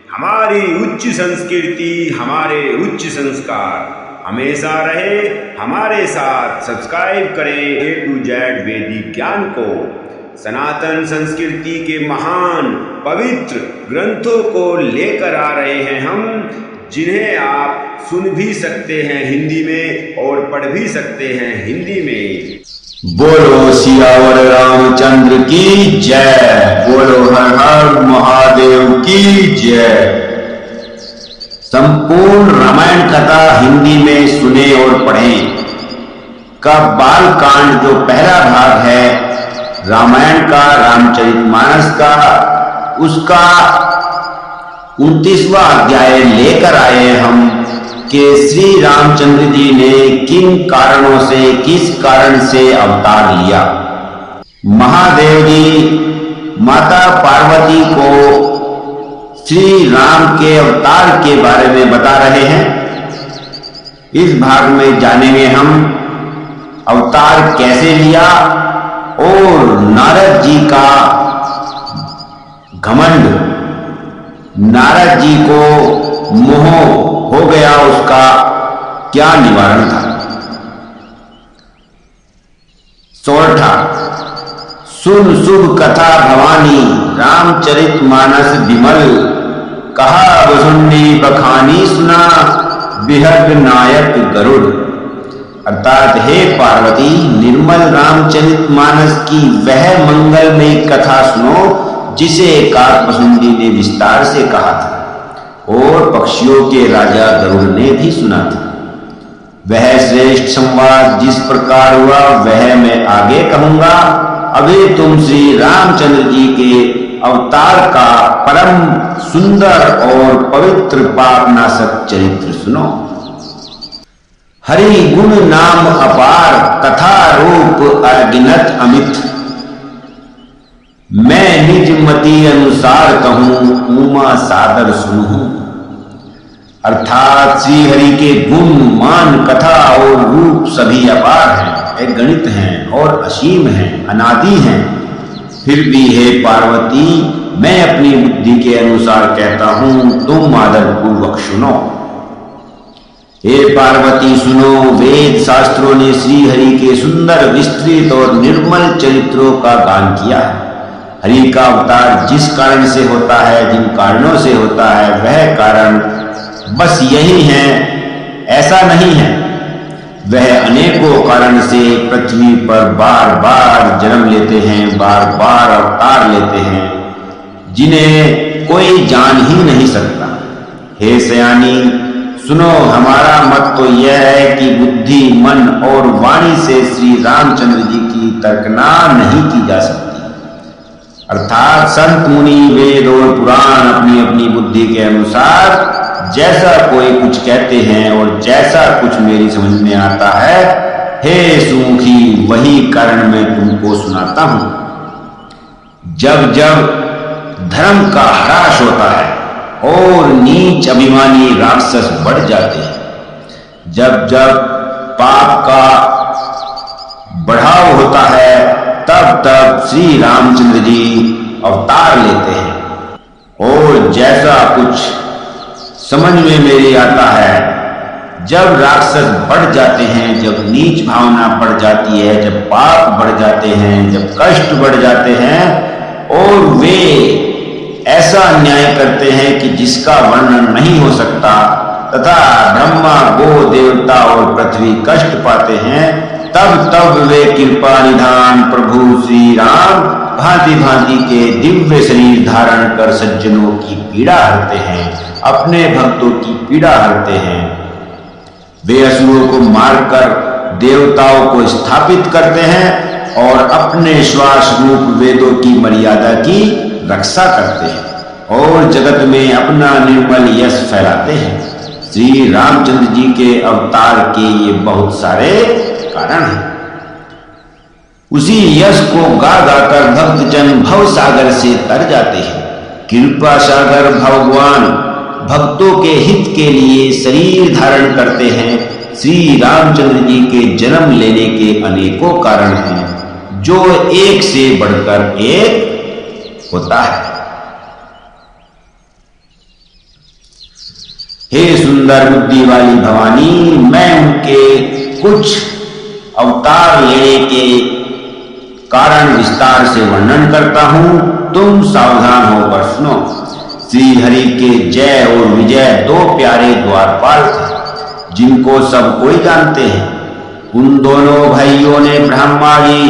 हमारी उच्च संस्कृति, हमारे उच्च संस्कार हमेशा रहे हमारे साथ। सब्सक्राइब करें A to Z वैदिक ज्ञान को। सनातन संस्कृति के महान पवित्र ग्रंथों को लेकर आ रहे हैं हम, जिन्हें आप सुन भी सकते हैं हिंदी में और पढ़ भी सकते हैं हिंदी में। बोलो सियावर रामचंद्र की जय, बोलो हर हर महादेव की जय। संपूर्ण रामायण कथा हिंदी में सुने और पढ़ें का बाल कांड जो पहला भाग है रामायण का, रामचरितमानस का, उसका 29वां अध्याय लेकर आए हम कि श्री रामचंद्र जी ने किन कारणों से, किस कारण से अवतार लिया। महादेव जी माता पार्वती को श्री राम के अवतार के बारे में बता रहे हैं। इस भाग में जानेंगे हम अवतार कैसे लिया और नारद जी का घमंड, नारद जी को मोह हो गया, उसका क्या निवारण था। सोरठा सुन शुभ कथा भवानी, रामचरितमानस विमल, कहा वसुंडी बखानी सुना, बिहग नायक गरुड़। अर्थात हे पार्वती, निर्मल रामचरितमानस की वह मंगलमयी कथा सुनो जिसे काकभुसुंडी ने विस्तार से कहा था और पक्षियों के राजा गरुड़ ने भी सुना था। वह श्रेष्ठ संवाद जिस प्रकार हुआ वह मैं आगे कहूंगा। अभी तुम श्री रामचंद्र जी के अवतार का परम सुंदर और पवित्र पापनाशक चरित्र सुनो। हरि गुण नाम अपार, कथा रूप अगिनत अमित, मैं निज मति अनुसार कहूं, उमा सादर सुनूं। अर्थात श्री हरि के गुण, मान, कथा और रूप सभी अपार हैं, गणित हैं और असीम हैं, अनादि हैं। फिर भी हे पार्वती, मैं अपनी बुद्धि के अनुसार कहता हूं, तुम आदर पूर्वक सुनो। हे पार्वती सुनो, वेद शास्त्रों ने श्री हरि के सुंदर, विस्तृत और निर्मल चरित्रों का गान किया है। हरि का अवतार जिस कारण से होता है, जिन कारणों से होता है, वह कारण बस यही है, ऐसा नहीं है। वह अनेकों कारण से पृथ्वी पर बार बार जन्म लेते हैं, बार बार अवतार लेते हैं, जिन्हें कोई जान ही नहीं सकता। हे सयानी सुनो, हमारा मत तो यह है कि बुद्धि, मन और वाणी से श्री रामचंद्र जी की तर्कना नहीं की जा सकती। अर्थात संत मुनि, वेद और पुराण अपनी अपनी बुद्धि के अनुसार जैसा कोई कुछ कहते हैं और जैसा कुछ मेरी समझ में आता है, हे सुमुखी, वही कारण मैं तुमको सुनाता हूं। जब जब धर्म का ह्रास होता है और नीच अभिमानी राक्षस बढ़ जाते हैं, जब जब पाप का बढ़ाव होता है, तब तब श्री रामचंद्र जी अवतार लेते हैं। और जैसा कुछ समझ में मेरे आता है, जब राक्षस बढ़ जाते हैं, जब नीच भावना बढ़ जाती है, जब पाप बढ़ जाते हैं, जब कष्ट बढ़ जाते हैं और वे ऐसा अन्याय करते हैं कि जिसका वर्णन नहीं हो सकता, तथा ब्रह्मा, गो, देवता और पृथ्वी कष्ट पाते हैं, तब तब वे कृपा निधान प्रभु श्री राम भांति भांति के दिव्य शरीर धारण कर सज्जनों की पीड़ा हरते हैं, अपने भक्तों की पीड़ा हरते हैं। वे असुरों को मारकर देवताओं को स्थापित करते हैं और अपने श्वास रूप वेदों की मर्यादा की रक्षा करते हैं और जगत में अपना निर्मल यश फैलाते हैं। श्री रामचंद्र जी के अवतार के ये बहुत सारे कारण हैं। उसी यश को गा गाकर भक्तजन भव सागर से तर जाते हैं। कृपा सागर भगवान भक्तों के हित के लिए शरीर धारण करते हैं। श्री रामचंद्र जी के जन्म लेने के अनेकों कारण हैं, जो एक से बढ़कर एक होता है। हे सुंदर बुद्धि वाली भवानी, मैं उनके कुछ अवतार लेने के कारण विस्तार से वर्णन करता हूं, तुम सावधान होकर सुनो। श्री हरि के जय और विजय दो प्यारे द्वारपाल थे, जिनको सब कोई जानते हैं। उन दोनों भाइयों ने ब्रह्मादि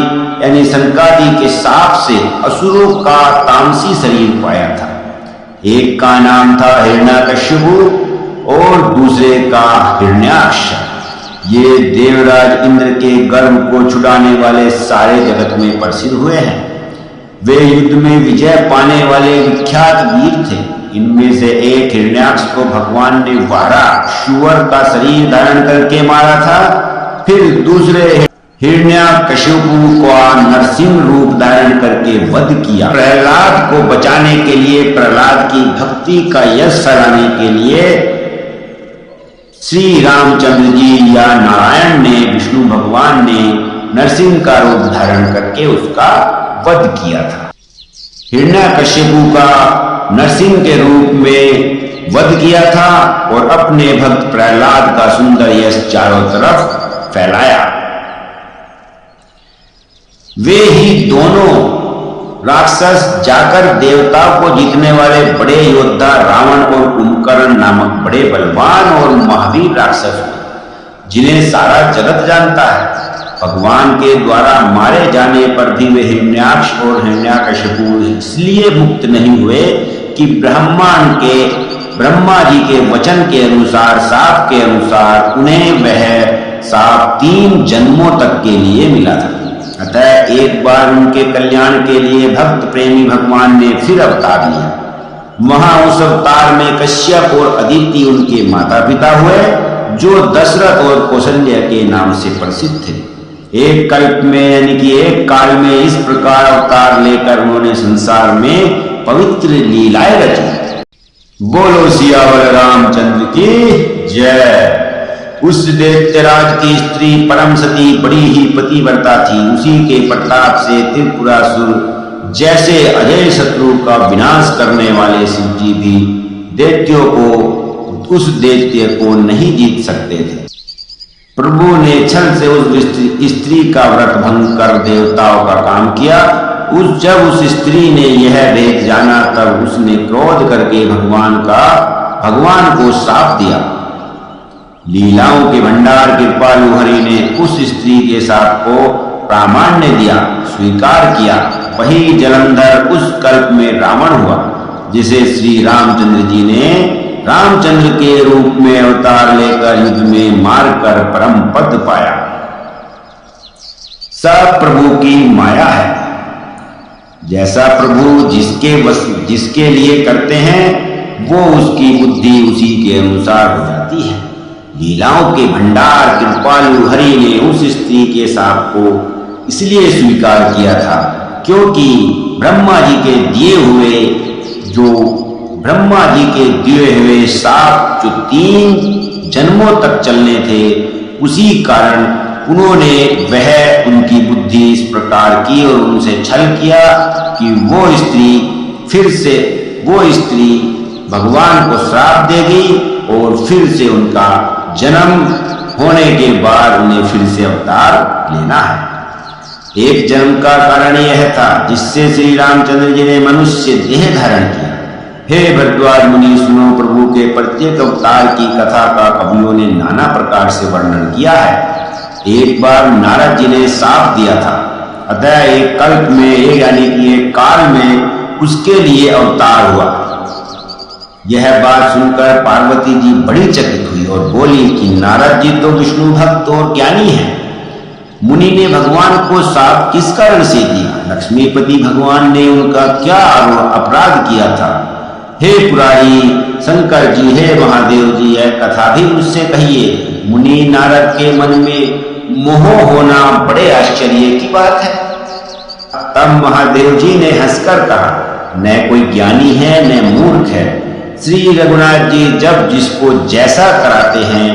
यानी संकादि के साप से असुरों का तामसी शरीर पाया था। एक का नाम था हिरण्यकश्यप और दूसरे का हिरण्याक्ष। ये देवराज इंद्र के गर्भ को छुड़ाने वाले सारे जगत में प्रसिद्ध हुए हैं। वे युद्ध में विजय पाने वाले विख्यात वीर थे। इनमें से एक हिरण्याक्ष को भगवान ने वारा शुअर का शरीर धारण करके मारा था। फिर दूसरे हिरण्याकश्यप का नरसिंह रूप धारण करके वध किया। प्रहलाद को बचाने के लिए, प्रहलाद की भक्ति का यश सराहने के लिए श्री रामचंद्र जी या नारायण ने, विष्णु भगवान ने नरसिंह का रूप धारण करके उसका वध किया था। हिरण्याकश्यप का नरसिंह के रूप में वध किया था और अपने भक्त प्रहलाद का सुंदर यश चारों तरफ फैलाया। वे ही दोनों राक्षस जाकर देवताओं को जीतने वाले बड़े योद्धा रावण और कुंभकर्ण नामक बड़े बलवान और महावीर राक्षस हुए, जिन्हें सारा जगत जानता है। भगवान के द्वारा मारे जाने पर भी वे हिरण्याक्ष और हिरण्याकश्यप इसलिए मुक्त नहीं हुए कि ब्रह्मा जी के वचन के अनुसार, साप के अनुसार उन्हें वह साप 3 जन्मों तक के लिए मिला था। अतः एक बार उनके कल्याण के लिए भक्त प्रेमी भगवान ने फिर अवतार लिया। वहां उस अवतार में कश्यप और अदिति उनके माता पिता हुए, जो दशरथ और कौशल्य के नाम से प्रसिद्ध थे। एक कल्प में यानी कि एक काल में इस प्रकार अवतार लेकर उन्होंने संसार में पवित्र लीलाएं रची। बोलो सियावर रामचंद्र की जय। उस दैत्यराज की स्त्री परम सती बड़ी ही पतिव्रता थी। उसी के प्रताप से त्रिपुरासुर जैसे अजय शत्रु का विनाश करने वाले शिव जी भी दैत्यों को, उस दैत्य को नहीं जीत सकते थे। प्रभु ने छल से उस स्त्री का व्रत भंग कर देवताओं का काम किया। जब उस स्त्री ने यह भेद जाना, तब उसने क्रोध करके भगवान को शाप दिया। लीलाओं के भंडार कृपालु हरि ने उस स्त्री के शाप को प्रामाण्य दिया, स्वीकार किया। वही जलंधर उस कल्प में रावण हुआ, जिसे श्री रामचंद्र जी ने रामचंद्र के रूप में अवतार लेकर युद्ध में मारकर परम पद पाया। सब प्रभु की माया है। जैसा प्रभु जिसके लिए करते हैं, वो उसकी बुद्धि उसी के अनुसार हो जाती है। लीलाओं के भंडार कृपालु हरि ने उस स्त्री के शाप को इसलिए स्वीकार किया था क्योंकि ब्रह्मा जी के दिए हुए शाप जो 3 जन्मों तक चलने थे, उसी कारण उन्होंने उनकी बुद्धि इस प्रकार की और उनसे छल किया कि वो स्त्री भगवान को श्राप देगी और फिर से उनका जन्म होने के बाद उन्हें फिर से अवतार लेना है। एक जन्म का कारण यह था जिससे श्री रामचंद्र जी ने मनुष्य देह धारण किया। हे भरद्वाज मुनि सुनो, प्रभु के प्रत्येक अवतार की कथा का कवियों ने नाना प्रकार से वर्णन किया है। एक बार नारद जी ने शाप दिया था, अतः एक कल्प में यानी कि एक काल में उसके लिए अवतार हुआ। यह बात सुनकर पार्वती जी बड़ी चकित हुई और बोली कि नारद जी तो विष्णु भक्त और ज्ञानी हैं। मुनि ने भगवान को शाप किस कारण से दिया? लक्ष्मीपति भगवान ने उनका क्या अपराध किया था? हे पुरारी शंकर जी, हे महादेव जी, यह कथा भी मुझसे कहिए। मुनि नारद के मन में मोह होना बड़े आश्चर्य की बात है। तब महादेव जी ने हंसकर कहा, न कोई ज्ञानी है न मूर्ख है। श्री रघुनाथ जी जब जिसको जैसा कराते हैं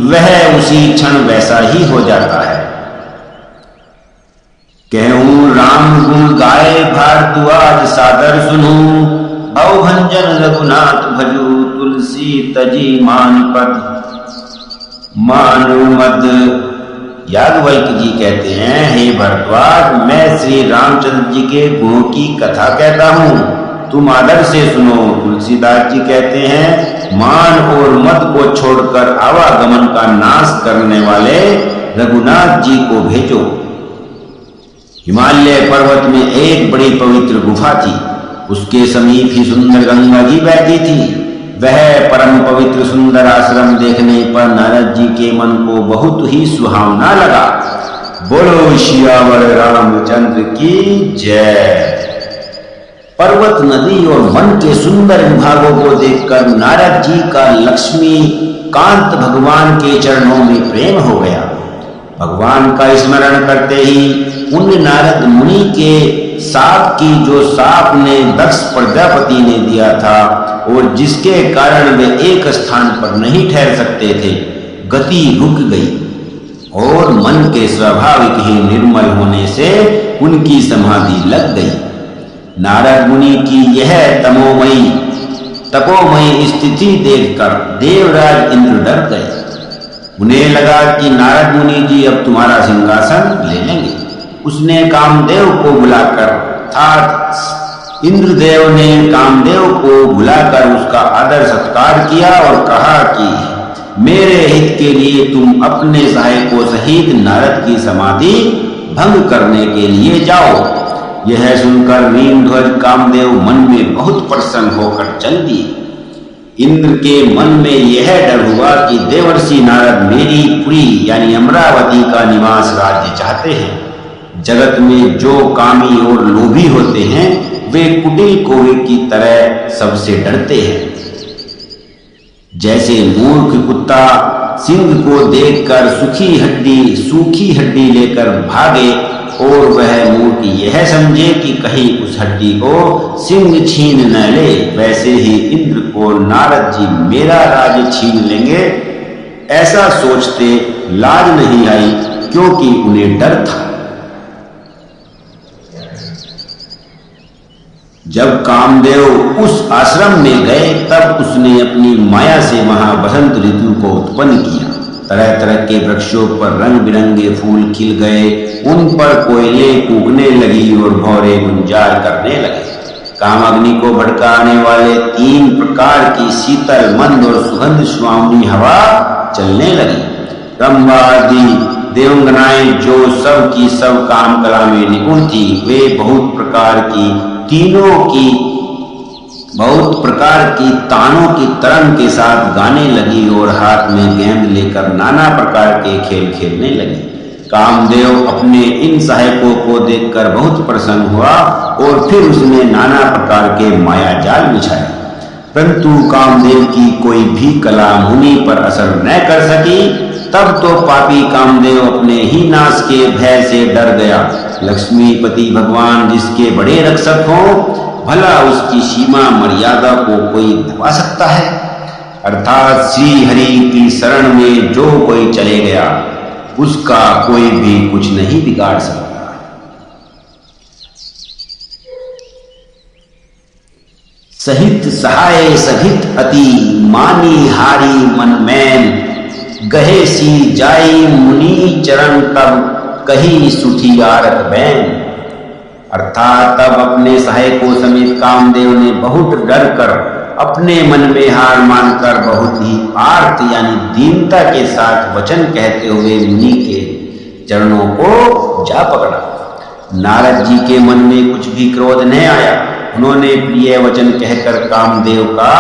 वह उसी क्षण वैसा ही हो जाता है। कहूं राम गुण गाए भारद्वाज सादर सुनूं, अवभंजन रघुनाथ भजू तुलसी तजी मान पद मानु मद। याज्ञवल्क्य जी कहते हैं, हे भरद्वाज, मैं श्री रामचंद्र जी के गुणों की कथा कहता हूँ, तुम आदर से सुनो। तुलसीदास जी कहते हैं, मान और मद को छोड़कर आवागमन का नाश करने वाले रघुनाथ जी को भेजो। हिमालय पर्वत में एक बड़ी पवित्र गुफा थी, उसके समीप ही सुंदर गंगा जी बहती थी। वह परम पवित्र सुंदर आश्रम देखने पर नारद जी के मन को बहुत ही सुहावना लगा। बोलो सियावर रामचंद्र की जय। पर्वत, नदी और वन के सुंदर विभागों को देखकर नारद जी का लक्ष्मी कांत भगवान के चरणों में प्रेम हो गया। भगवान का स्मरण करते ही उन नारद मुनि के साप की, जो साप ने दक्ष प्रजापति ने दिया था और जिसके कारण वे एक स्थान पर नहीं ठहर सकते थे, गति रुक गई और मन के स्वाभाविक ही निर्मल होने से उनकी समाधि लग गई। नारद मुनि की यह तपोमयी स्थिति देखकर देवराज इंद्र डर गए। उन्हें लगा कि नारद मुनि जी अब तुम्हारा सिंहासन ले लेंगे। उसने कामदेव को बुलाकर, अर्थात इंद्रदेव ने कामदेव को बुलाकर उसका आदर सत्कार किया और कहा कि मेरे हित के लिए तुम अपने सहायकों सहित नारद की समाधि भंग करने के लिए जाओ। यह सुनकर नीलध्वज कामदेव मन में बहुत प्रसन्न होकर चल दिए। इंद्र के मन में यह डर हुआ कि देवर्षि नारद मेरी पुरी यानी अमरावती का निवास राज्य चाहते हैं। जगत में जो कामी और लोभी होते हैं वे कुटिल कौवे की तरह सबसे डरते हैं। जैसे मूर्ख कुत्ता सिंह को देखकर सूखी हड्डी लेकर भागे और वह मूर्ख यह समझे कि कहीं उस हड्डी को सिंह छीन न ले, वैसे ही इंद्र को नारद जी मेरा राज्य छीन लेंगे ऐसा सोचते लाज नहीं आई, क्योंकि उन्हें डर था। जब कामदेव उस आश्रम में गए तब उसने अपनी माया से वहां बसंत ऋतु को उत्पन्न किया। तरह तरह के वृक्षों पर रंग बिरंगे फूल खिल गए, उन पर कोयले कूकने लगी और भौरे गुंजार करने लगे। कामाग्नि को भड़काने वाले 3 प्रकार की शीतल, मंद और सुगंध सुहावनी हवा चलने लगी। रंभा आदि देवंगनाएं जो सब की सब काम कला में निपुण थी, वे बहुत प्रकार की तानों की तरंग के साथ गाने लगी और हाथ में गेंद लेकर नाना प्रकार के खेल खेलने लगी। कामदेव अपने इन सहायकों को देखकर बहुत प्रसन्न हुआ और फिर उसने नाना प्रकार के माया जाल बिछाए, परंतु कामदेव की कोई भी कला मुनि पर असर न कर सकी। तब तो पापी कामदेव अपने ही नाश के भय से डर गया। लक्ष्मीपति भगवान जिसके बड़े रक्षक हों, भला उसकी सीमा मर्यादा को कोई दबा सकता है? अर्थात श्री हरि की शरण में जो कोई चले गया उसका कोई भी कुछ नहीं बिगाड़ सकता। सहित सहाय सहित अति मानी हारी मन मैन, गहे सी जाई मुनि चरण तब कही सुठी आरत बैन। अर्थात तब अपने सहायकों समेत कामदेव ने बहुत डर कर अपने मन में हार मानकर बहुत ही आर्त यानी दीनता के साथ वचन कहते हुए मुनि के चरणों को जा पकड़ा। नारद जी के मन में कुछ भी क्रोध नहीं आया। उन्होंने प्रिय वचन कहकर कामदेव का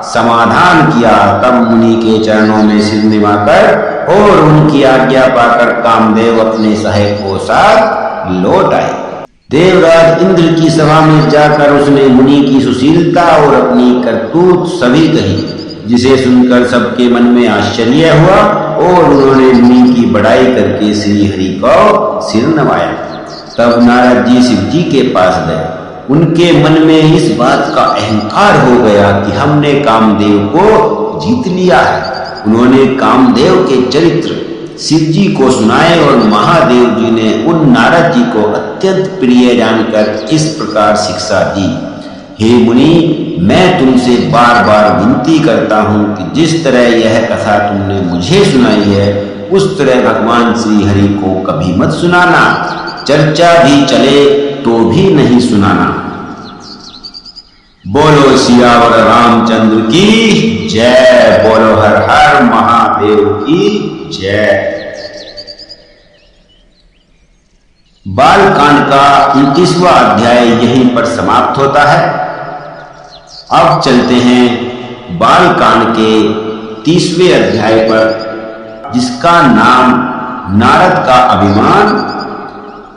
समाधान किया। तब मुनि के चरणों में सिर निवाकर और उनकी आज्ञा पाकर कामदेव अपने सहायकों साथ लौट आए। देवराज इंद्र की सभा में जाकर उसने मुनि की सुशीलता और अपनी करतूत सभी कही, जिसे सुनकर सबके मन में आश्चर्य हुआ और उन्होंने मुनि की बड़ाई करके श्री हरि को सिर नवाया। तब नारद जी शिव जी के पास गए। उनके मन में इस बात का अहंकार हो गया कि हमने कामदेव को जीत लिया है। उन्होंने कामदेव के चरित्र शिव जी को सुनाए और महादेव जी ने उन नारद जी को अत्यंत प्रिय जानकर इस प्रकार शिक्षा दी। हे मुनि, मैं तुमसे बार बार विनती करता हूं कि जिस तरह यह कथा तुमने मुझे सुनाई है उस तरह भगवान श्री हरि को कभी मत सुनाना, चर्चा भी चले तो भी नहीं सुनाना। बोलो सियावर रामचंद्र की जय, बोलो हर हर महादेव की जय। बालकांड का 29वां अध्याय यहीं पर समाप्त होता है। अब चलते हैं बालकांड के 30वें अध्याय पर, जिसका नाम नारद का अभिमान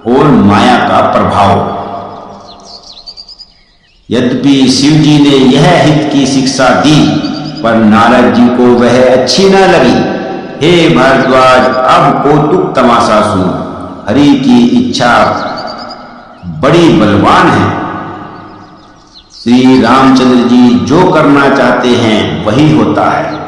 और माया का प्रभाव। यद्यपि शिव जी ने यह हित की शिक्षा दी, पर नारद जी को वह अच्छी न लगी। हे भारद्वाज, अब कौतुक तमाशा सुनो। हरि की इच्छा बड़ी बलवान है। श्री रामचंद्र जी जो करना चाहते हैं वही होता है।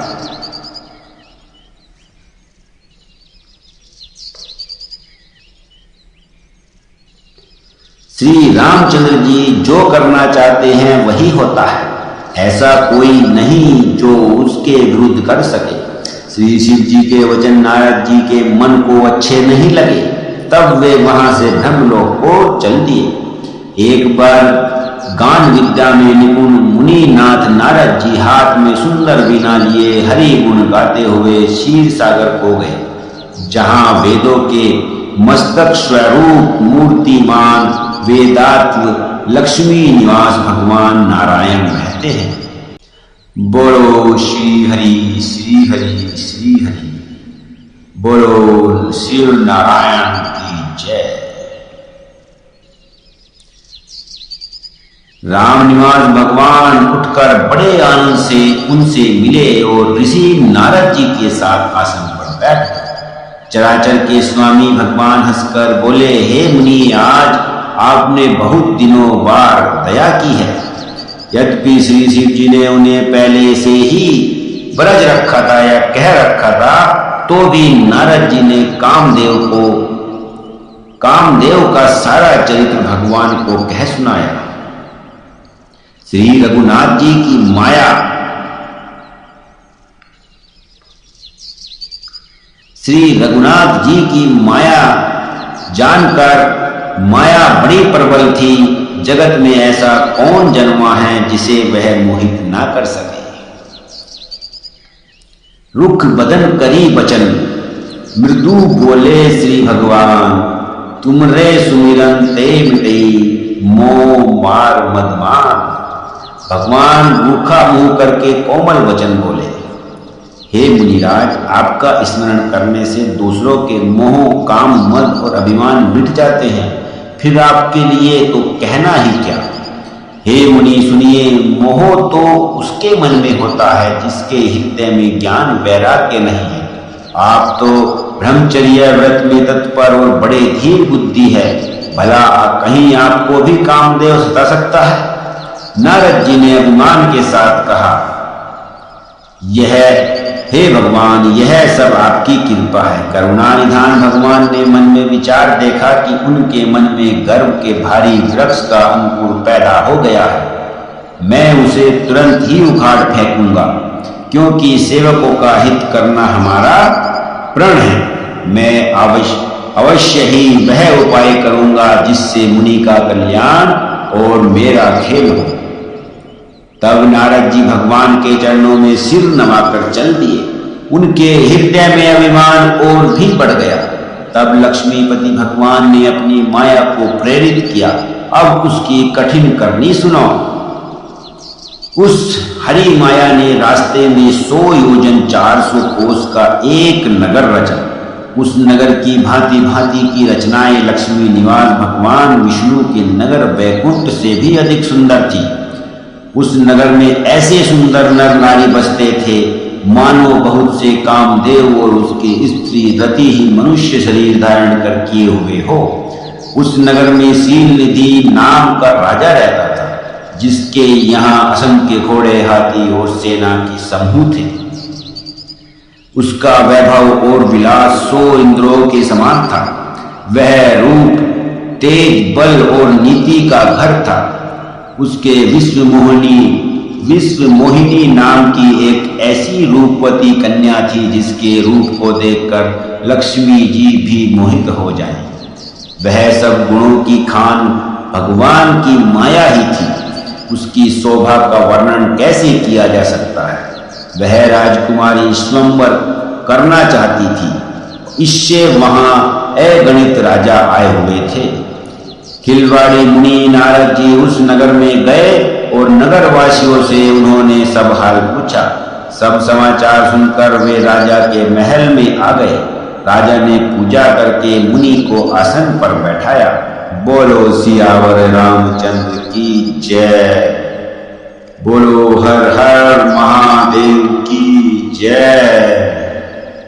श्री रामचंद्र जी जो करना चाहते हैं वही होता है, ऐसा कोई नहीं जो उसके विरुद्ध कर सके। श्री शिव जी के वचन नारद जी के मन को अच्छे नहीं लगे, तब वे वहां से ब्रह्मलोक को चल दिए। एक बार गान विद्या में निपुण मुनिनाथ नारद जी हाथ में सुंदर वीणा लिए हरि गुण गाते हुए क्षीर सागर को गए, जहां वेदों के मस्तक स्वरूप मूर्तिमान वेदात्व लक्ष्मी निवास भगवान नारायण रहते हैं। बोलो श्री हरि श्री हरि श्री हरि, बोलो शिव नारायण की जय। राम निवास भगवान उठकर बड़े आनंद से उनसे मिले और ऋषि नारद जी के साथ आसन पर बैठ। चराचर के स्वामी भगवान हंसकर बोले, हे मुनि, आज आपने बहुत दिनों बाद दया की है। यद्यपि श्री शिव जी ने उन्हें पहले से ही ब्रज रखा था या कह रखा था, तो भी नारद जी ने कामदेव का सारा चरित्र भगवान को कह सुनाया। श्री रघुनाथ जी की माया, श्री रघुनाथ जी की माया जानकर, माया बड़ी प्रबल थी। जगत में ऐसा कौन जन्मा है जिसे वह मोहित ना कर सके। रुख बदन करी बचन, मृदु बोले श्री भगवान, तुमरे सुमिरन ते मिटई मोह मार मदमान। भगवान रूखा मुंह करके कोमल वचन बोले, हे मुनिराज, आपका स्मरण करने से दूसरों के मोह, काम, मद और अभिमान मिट जाते हैं, फिर आपके लिए तो कहना ही क्या। हे मुनि सुनिए, मोह तो उसके मन में होता है जिसके हृदय में ज्ञान वैराग्य नहीं है। आप तो ब्रह्मचर्य व्रत में तत्पर और बड़े धीर बुद्धि है, भला कहीं आपको भी कामदेव सता सकता है। नारद जी ने अभिमान के साथ कहा, हे भगवान, यह सब आपकी कृपा है। करुणा निधान भगवान ने मन में विचार देखा कि उनके मन में गर्व के भारी वृक्ष का अंकुर पैदा हो गया है। मैं उसे तुरंत ही उखाड़ फेंकूंगा, क्योंकि सेवकों का हित करना हमारा प्रण है। मैं अवश्य ही वह उपाय करूंगा जिससे मुनि का कल्याण और मेरा खेल हो। तब नारद जी भगवान के चरणों में सिर नवाकर चल दिए। उनके हृदय में अभिमान और भी बढ़ गया। तब लक्ष्मीपति भगवान ने अपनी माया को प्रेरित किया। अब उसकी कठिन करनी सुनो। उस हरि माया ने रास्ते में 100 योजन 400 कोस का एक नगर रचा। उस नगर की भांति भांति की रचनाएं लक्ष्मी निवास भगवान विष्णु के नगर वैकुंठ से भी अधिक सुंदर थी। उस नगर में ऐसे सुंदर नर नारी बसते थे, मानो बहुत से कामदेव और उसकी स्त्री रति ही मनुष्य शरीर धारण कर किए हुए हो। उस नगर में शील निधि नाम का राजा रहता था, जिसके यहाँ असंख्य घोड़े, हाथी और सेना के समूह थे। उसका वैभव और विलास 100 इंद्रों के समान था। वह रूप, तेज, बल और नीति का घर था। उसके विश्व मोहिनी नाम की एक ऐसी रूपवती कन्या थी जिसके रूप को देखकर लक्ष्मी जी भी मोहित हो जाएं। वह सब गुणों की खान भगवान की माया ही थी। उसकी शोभा का वर्णन कैसे किया जा सकता है। वह राजकुमारी स्वयंवर करना चाहती थी। इससे वहां अगणित राजा आए हुए थे। खिलवाड़ी मुनि नारद जी उस नगर में गए और नगरवासियों से उन्होंने सब हाल पूछा। सब समाचार सुनकर वे राजा के महल में आ गए। राजा ने पूजा करके मुनि को आसन पर बैठाया। बोलो सियावर रामचंद्र की जय। बोलो हर हर महादेव की जय।